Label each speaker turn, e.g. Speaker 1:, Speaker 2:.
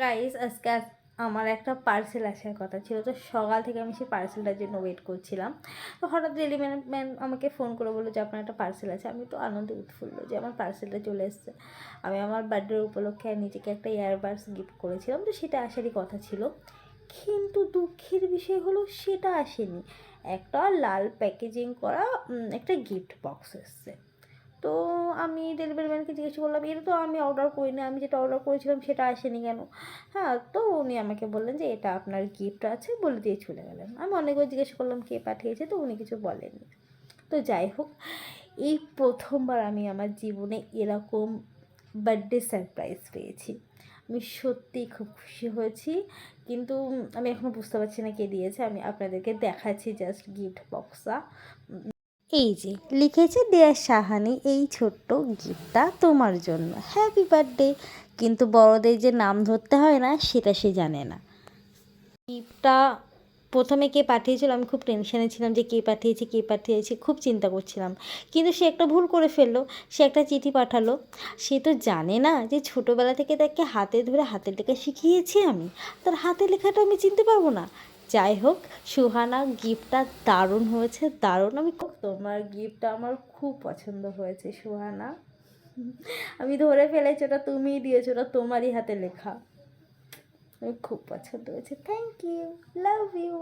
Speaker 1: Guys আজকে আমার একটা পার্সেল আসার কথা ছিল, তো সকাল থেকে আমি সেই পার্সেলটার জন্য ওয়েট করছিলাম। তো হঠাৎ ডেলিভারি ম্যান আমাকে ফোন করে বললো যে আপনার একটা পার্সেল আছে। আমি তো আনন্দে উৎফুল্ল যে আমার পার্সেলটা চলে এসছে। আমি আমার বার্থডে উপলক্ষে নিজেকে একটা ইয়ারবাডস গিফট করেছিলাম, তো সেটা আসারই কথা ছিল। কিন্তু দুঃখের বিষয় হলো সেটা আসেনি। একটা লাল প্যাকেজিং করা একটা গিফট বক্স এসছে। তো আমি ডেলিভারি ম্যানকে জিজ্ঞেস করলাম, এটা তো আমি অর্ডার করিনি, আমি যেটা অর্ডার করেছিলাম সেটা আসেনি কেন? হ্যাঁ, তো উনি আমাকে বললেন যে এটা আপনার গিফট আছে, বলে দিয়ে চলে গেলেন। আমি অনেকবার জিজ্ঞেস করলাম কে পাঠিয়েছে, তো উনি কিছু বলেননি। তো যাই হোক, এই প্রথমবার আমি আমার জীবনে এরকম বার্থডে সারপ্রাইজ পেয়েছি। আমি সত্যিই খুব খুশি হয়েছি। কিন্তু আমি এখনও বুঝতে পারছি না কে দিয়েছে। আমি আপনাদেরকে দেখাচ্ছি জাস্ট গিফট বক্সটা। এই যে লিখেছে দেয়া সাহানি, এই ছোট্ট গিফটটা তোমার জন্য, হ্যাপি বার্থডে। কিন্তু বড়দের যে নাম ধরতে হয় না সেটা সে জানে না। গিফটটা প্রথমে কে পাঠিয়েছিল আমি খুব টেনশানে ছিলাম যে কে পাঠিয়েছে খুব চিন্তা করছিলাম। কিন্তু সে একটা ভুল করে ফেললো, সে একটা চিঠি পাঠালো। সে তো জানে না যে ছোটোবেলা থেকে তাকে হাতে ধরে হাতের লেখা শিখিয়েছি আমি, তার হাতের লেখাটা আমি চিনতে পারবো না? যাই হোক, সুহানা গিফটটা দারুণ হয়েছে, দারুণ। তোমার গিফটটা আমার খুব পছন্দ হয়েছে সুহানা। আমি ধরে ফেলেছি ওটা তুমিই দিয়েছো, ওটা তোমারই হাতে লেখা। খুব পছন্দ হয়েছে, থ্যাংক ইউ, লাভ ইউ।